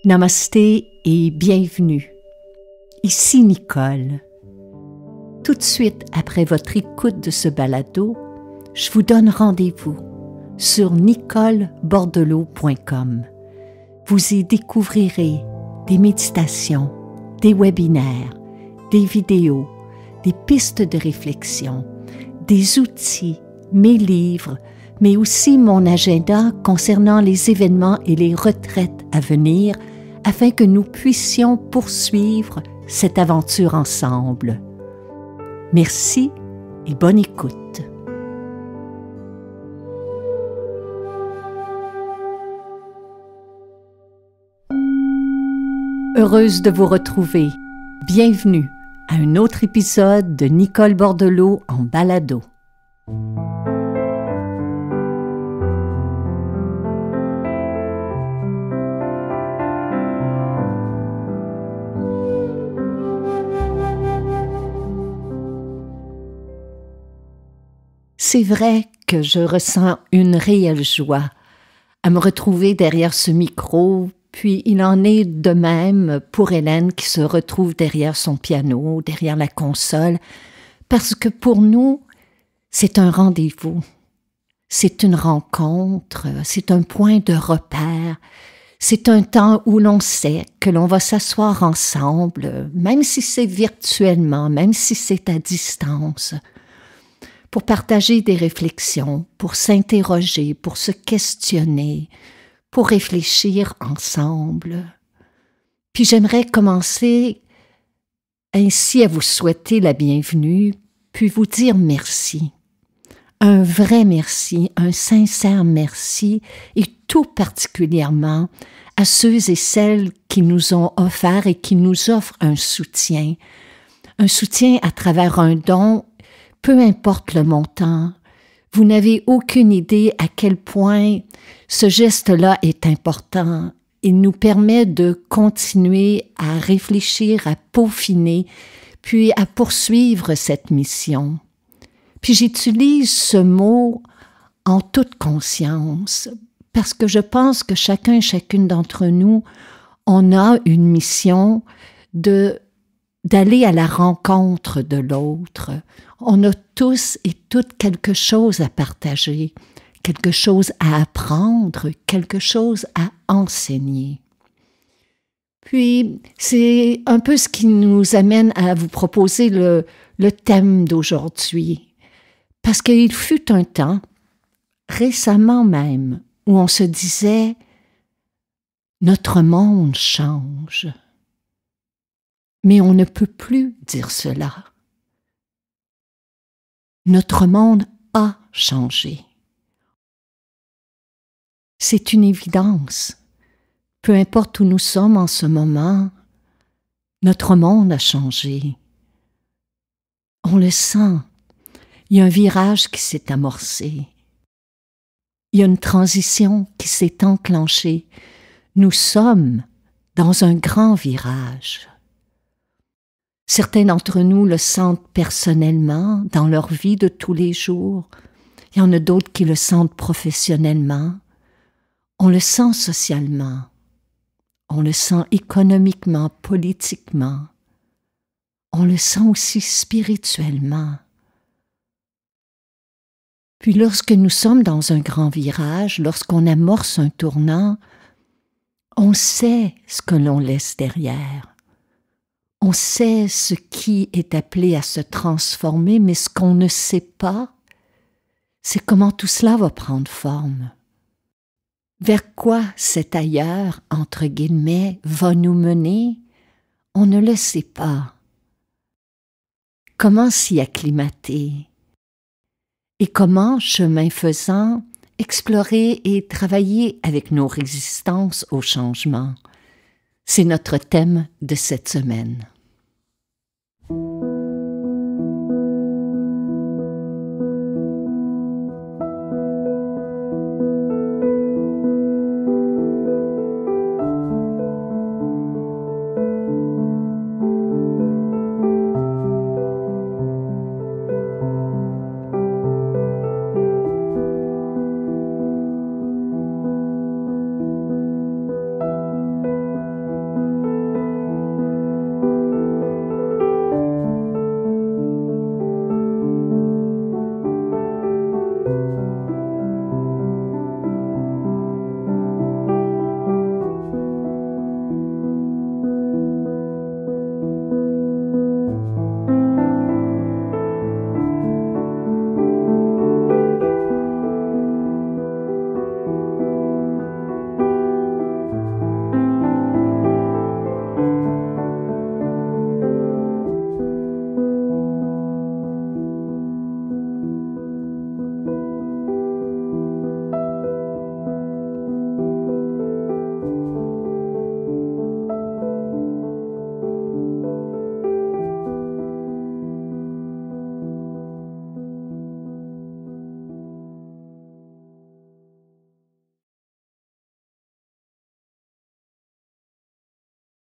Namasté et bienvenue. Ici Nicole. Tout de suite après votre écoute de ce balado, je vous donne rendez-vous sur nicolebordelot.com. Vous y découvrirez des méditations, des webinaires, des vidéos, des pistes de réflexion, des outils, mes livres, mais aussi mon agenda concernant les événements et les retraites à venir afin que nous puissions poursuivre cette aventure ensemble. Merci et bonne écoute. Heureuse de vous retrouver. Bienvenue à un autre épisode de Nicole Bordelot en balado. C'est vrai que je ressens une réelle joie à me retrouver derrière ce micro, puis il en est de même pour Hélène qui se retrouve derrière son piano, derrière la console, parce que pour nous, c'est un rendez-vous, c'est une rencontre, c'est un point de repère, c'est un temps où l'on sait que l'on va s'asseoir ensemble, même si c'est virtuellement, même si c'est à distance, pour partager des réflexions, pour s'interroger, pour se questionner, pour réfléchir ensemble. Puis j'aimerais commencer ainsi à vous souhaiter la bienvenue, puis vous dire merci. Un vrai merci, un sincère merci, et tout particulièrement à ceux et celles qui nous ont offert et qui nous offrent un soutien à travers un don. Peu importe le montant, vous n'avez aucune idée à quel point ce geste-là est important. Il nous permet de continuer à réfléchir, à peaufiner, puis à poursuivre cette mission. Puis j'utilise ce mot en toute conscience, parce que je pense que chacun et chacune d'entre nous, on a une mission d'aller à la rencontre de l'autre. On a tous et toutes quelque chose à partager, quelque chose à apprendre, quelque chose à enseigner. Puis, c'est un peu ce qui nous amène à vous proposer le thème d'aujourd'hui. Parce qu'il fut un temps, récemment même, où on se disait « Notre monde change ». Mais on ne peut plus dire cela. Notre monde a changé. C'est une évidence. Peu importe où nous sommes en ce moment, notre monde a changé. On le sent. Il y a un virage qui s'est amorcé. Il y a une transition qui s'est enclenchée. Nous sommes dans un grand virage. Certains d'entre nous le sentent personnellement, dans leur vie de tous les jours. Il y en a d'autres qui le sentent professionnellement. On le sent socialement. On le sent économiquement, politiquement. On le sent aussi spirituellement. Puis lorsque nous sommes dans un grand virage, lorsqu'on amorce un tournant, on sait ce que l'on laisse derrière. On sait ce qui est appelé à se transformer, mais ce qu'on ne sait pas, c'est comment tout cela va prendre forme. Vers quoi cet ailleurs, entre guillemets, va nous mener, on ne le sait pas. Comment s'y acclimater? Et comment, chemin faisant, explorer et travailler avec nos résistances au changement? C'est notre thème de cette semaine.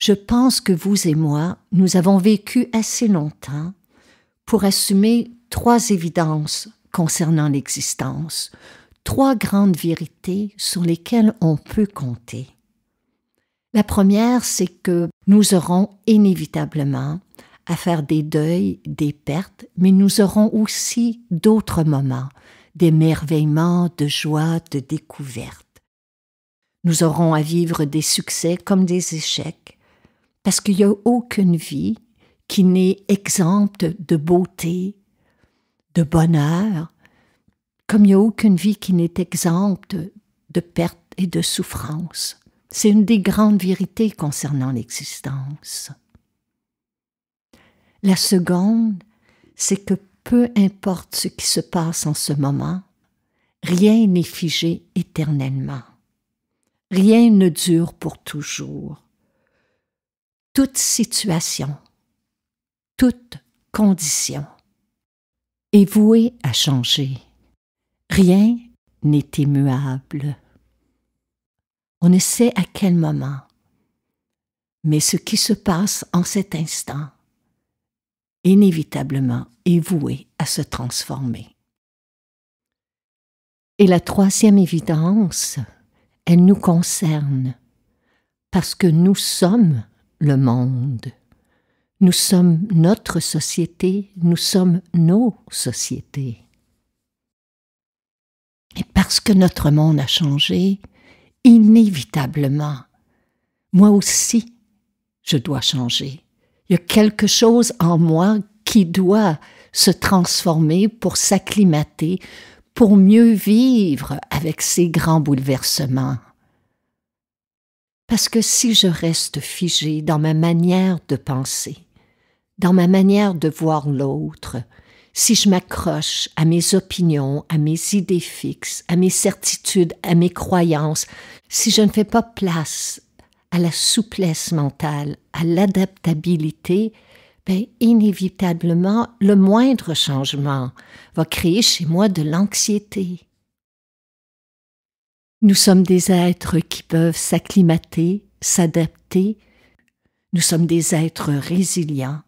Je pense que vous et moi, nous avons vécu assez longtemps pour assumer 3 évidences concernant l'existence, 3 grandes vérités sur lesquelles on peut compter. La première, c'est que nous aurons inévitablement à faire des deuils, des pertes, mais nous aurons aussi d'autres moments, d'émerveillement, de joie, de découverte. Nous aurons à vivre des succès comme des échecs, parce qu'il n'y a aucune vie qui n'est exempte de beauté, de bonheur, comme il n'y a aucune vie qui n'est exempte de perte et de souffrance. C'est une des grandes vérités concernant l'existence. La seconde, c'est que peu importe ce qui se passe en ce moment, rien n'est figé éternellement. Rien ne dure pour toujours. Toute situation, toute condition est vouée à changer. Rien n'est immuable. On ne sait à quel moment, mais ce qui se passe en cet instant, inévitablement, est voué à se transformer. Et la troisième évidence, elle nous concerne, parce que nous sommes le monde. Nous sommes notre société, nous sommes nos sociétés. Et parce que notre monde a changé, inévitablement, moi aussi, je dois changer. Il y a quelque chose en moi qui doit se transformer pour s'acclimater, pour mieux vivre avec ces grands bouleversements. Parce que si je reste figée dans ma manière de penser, dans ma manière de voir l'autre, si je m'accroche à mes opinions, à mes idées fixes, à mes certitudes, à mes croyances, si je ne fais pas place à la souplesse mentale, à l'adaptabilité, inévitablement, le moindre changement va créer chez moi de l'anxiété. Nous sommes des êtres qui peuvent s'acclimater, s'adapter. Nous sommes des êtres résilients.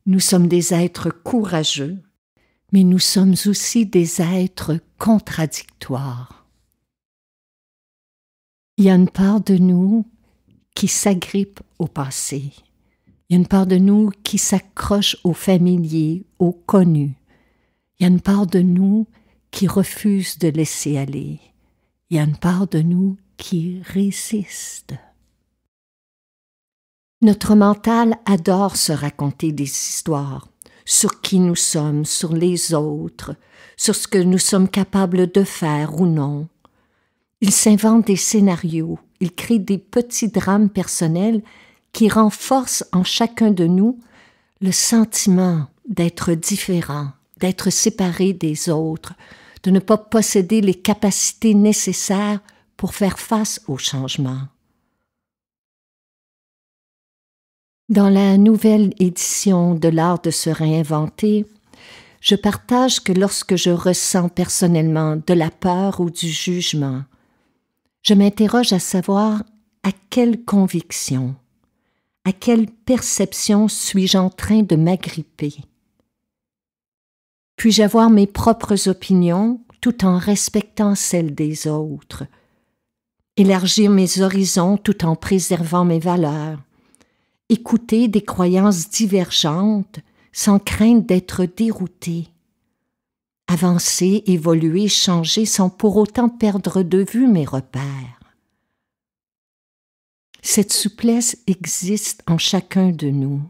Nous sommes des êtres courageux, mais nous sommes aussi des êtres contradictoires. Il y a une part de nous qui s'agrippe au passé. Il y a une part de nous qui s'accroche au familier, au connu. Il y a une part de nous qui refuse de laisser aller. Il y a une part de nous qui résiste. Notre mental adore se raconter des histoires sur qui nous sommes, sur les autres, sur ce que nous sommes capables de faire ou non. Il s'invente des scénarios, il crée des petits drames personnels qui renforcent en chacun de nous le sentiment d'être différent, d'être séparé des autres, de ne pas posséder les capacités nécessaires pour faire face au changement. Dans la nouvelle édition de l'art de se réinventer, je partage que lorsque je ressens personnellement de la peur ou du jugement, je m'interroge à savoir à quelle conviction, à quelle perception suis-je en train de m'agripper. Puis-je avoir mes propres opinions tout en respectant celles des autres, élargir mes horizons tout en préservant mes valeurs, écouter des croyances divergentes sans crainte d'être dérouté, avancer, évoluer, changer sans pour autant perdre de vue mes repères. Cette souplesse existe en chacun de nous.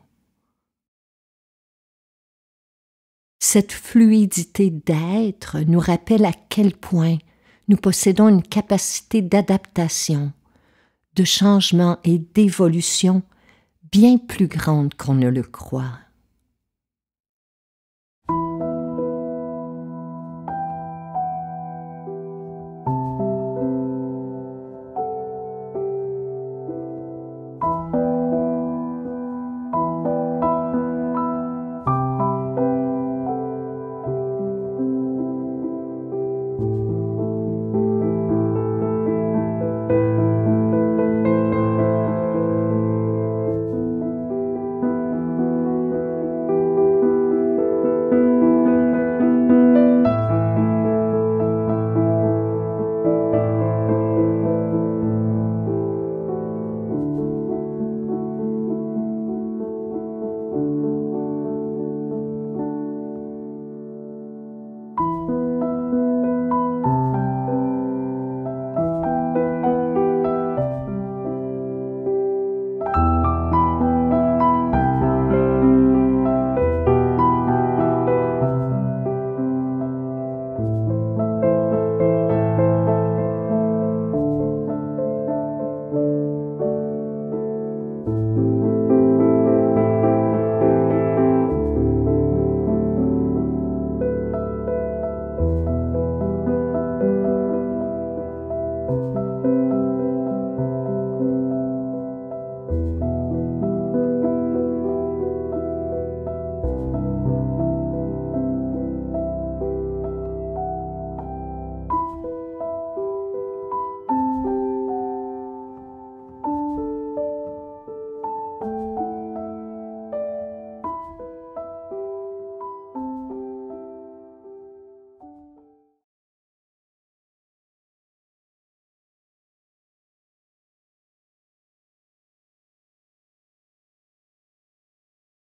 Cette fluidité d'être nous rappelle à quel point nous possédons une capacité d'adaptation, de changement et d'évolution bien plus grande qu'on ne le croit.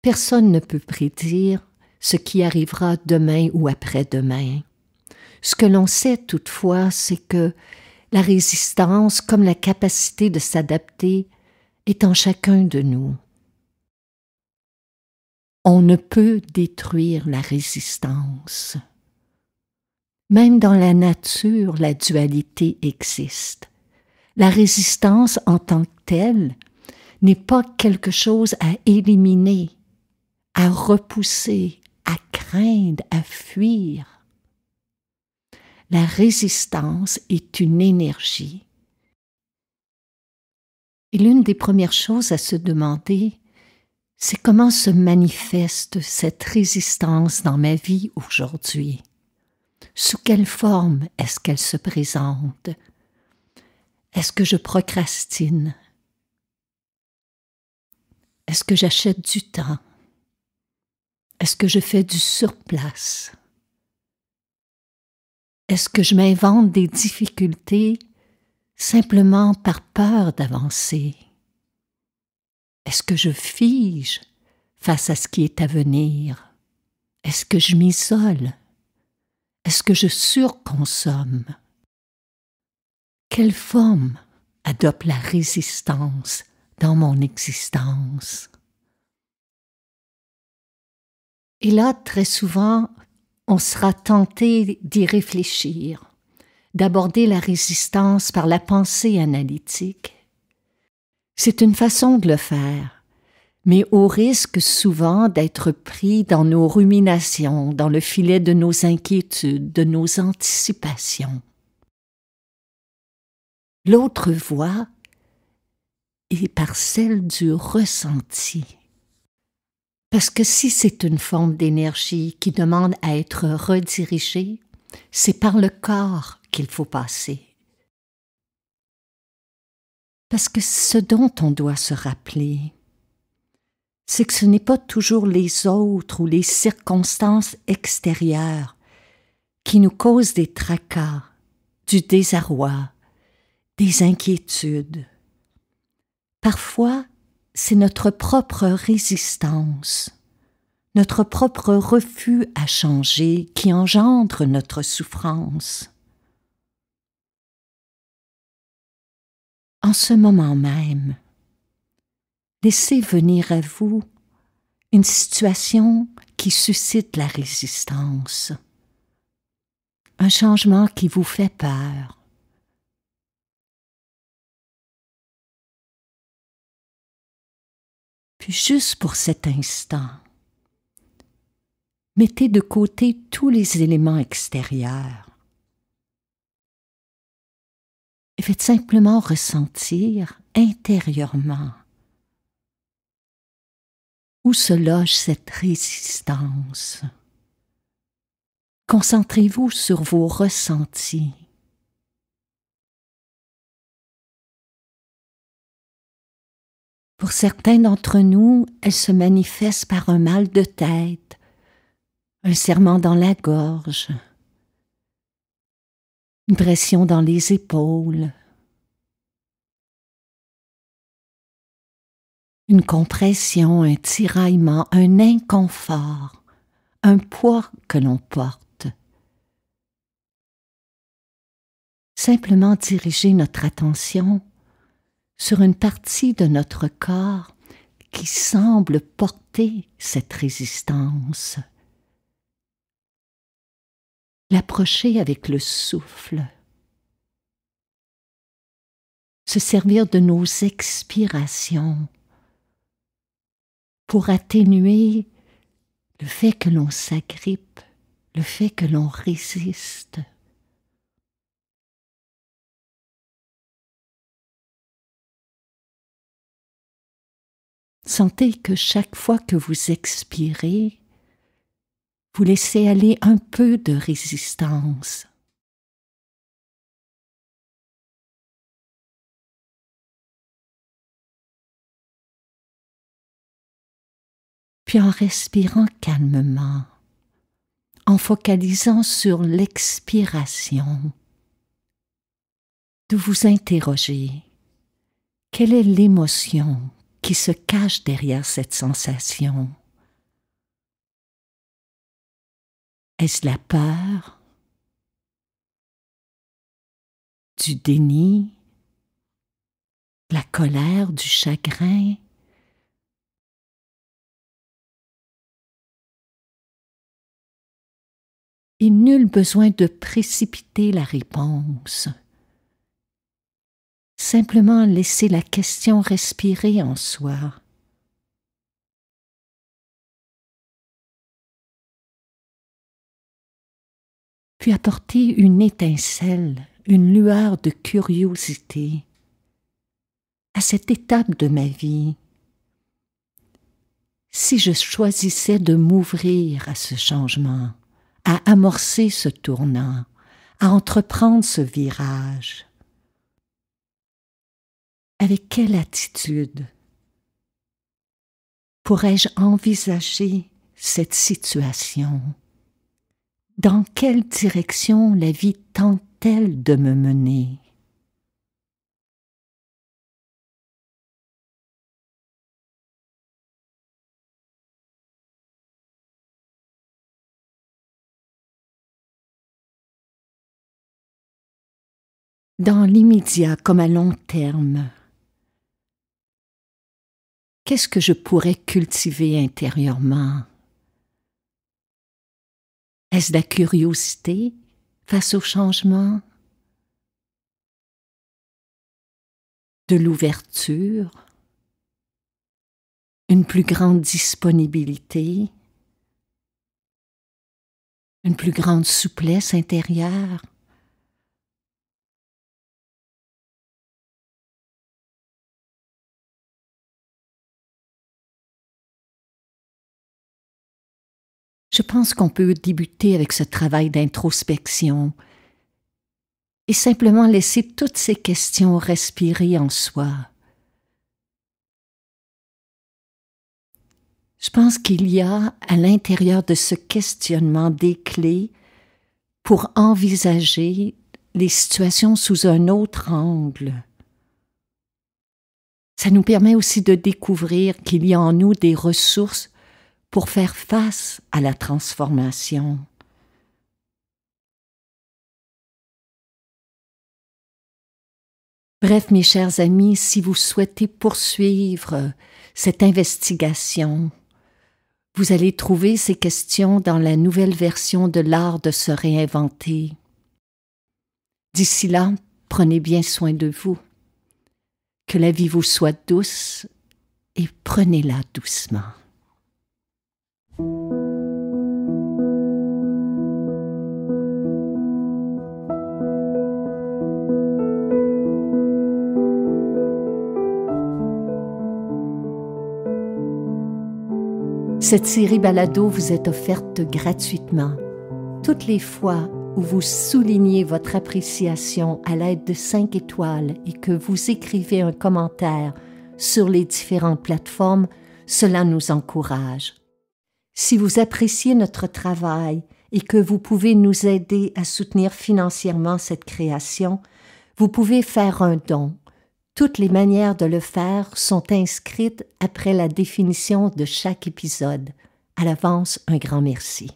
Personne ne peut prédire ce qui arrivera demain ou après-demain. Ce que l'on sait toutefois, c'est que la résistance, comme la capacité de s'adapter, est en chacun de nous. On ne peut détruire la résistance. Même dans la nature, la dualité existe. La résistance en tant que telle n'est pas quelque chose à éliminer, à repousser, à craindre, à fuir. La résistance est une énergie. Et l'une des premières choses à se demander, c'est comment se manifeste cette résistance dans ma vie aujourd'hui. Sous quelle forme est-ce qu'elle se présente? Est-ce que je procrastine? Est-ce que j'achète du temps? Est-ce que je fais du surplace? Est-ce que je m'invente des difficultés simplement par peur d'avancer? Est-ce que je fige face à ce qui est à venir? Est-ce que je m'isole? Est-ce que je surconsomme? Quelle forme adopte la résistance dans mon existence? Et là, très souvent, on sera tenté d'y réfléchir, d'aborder la résistance par la pensée analytique. C'est une façon de le faire, mais au risque souvent d'être pris dans nos ruminations, dans le filet de nos inquiétudes, de nos anticipations. L'autre voie est par celle du ressenti. Parce que si c'est une forme d'énergie qui demande à être redirigée, c'est par le corps qu'il faut passer. Parce que ce dont on doit se rappeler, c'est que ce n'est pas toujours les autres ou les circonstances extérieures qui nous causent des tracas, du désarroi, des inquiétudes. Parfois, c'est notre propre résistance, notre propre refus à changer qui engendre notre souffrance. En ce moment même, laissez venir à vous une situation qui suscite la résistance, un changement qui vous fait peur. Puis juste pour cet instant, mettez de côté tous les éléments extérieurs et faites simplement ressentir intérieurement où se loge cette résistance. Concentrez-vous sur vos ressentis. Pour certains d'entre nous, elle se manifeste par un mal de tête, un serrement dans la gorge, une pression dans les épaules, une compression, un tiraillement, un inconfort, un poids que l'on porte. Simplement diriger notre attention sur une partie de notre corps qui semble porter cette résistance. L'approcher avec le souffle. Se servir de nos expirations pour atténuer le fait que l'on s'agrippe, le fait que l'on résiste. Sentez que chaque fois que vous expirez, vous laissez aller un peu de résistance. Puis en respirant calmement, en focalisant sur l'expiration, de vous interroger, quelle est l'émotion qui se cache derrière cette sensation? Est-ce la peur, du déni, la colère, du chagrin? Et nul besoin de précipiter la réponse. Simplement laisser la question respirer en soi. Puis apporter une étincelle, une lueur de curiosité à cette étape de ma vie. Si je choisissais de m'ouvrir à ce changement, à amorcer ce tournant, à entreprendre ce virage, avec quelle attitude pourrais-je envisager cette situation? Dans quelle direction la vie tente-t-elle de me mener? Dans l'immédiat comme à long terme, qu'est-ce que je pourrais cultiver intérieurement? Est-ce la curiosité face au changement? De l'ouverture? Une plus grande disponibilité? Une plus grande souplesse intérieure? Je pense qu'on peut débuter avec ce travail d'introspection et simplement laisser toutes ces questions respirer en soi. Je pense qu'il y a à l'intérieur de ce questionnement des clés pour envisager les situations sous un autre angle. Ça nous permet aussi de découvrir qu'il y a en nous des ressources pour faire face à la transformation. Bref, mes chers amis, si vous souhaitez poursuivre cette investigation, vous allez trouver ces questions dans la nouvelle version de l'art de se réinventer. D'ici là, prenez bien soin de vous. Que la vie vous soit douce et prenez-la doucement. Cette série balado vous est offerte gratuitement. Toutes les fois où vous soulignez votre appréciation à l'aide de 5 étoiles et que vous écrivez un commentaire sur les différentes plateformes, cela nous encourage. Si vous appréciez notre travail et que vous pouvez nous aider à soutenir financièrement cette création, vous pouvez faire un don. Toutes les manières de le faire sont inscrites après la définition de chaque épisode. À l'avance, un grand merci.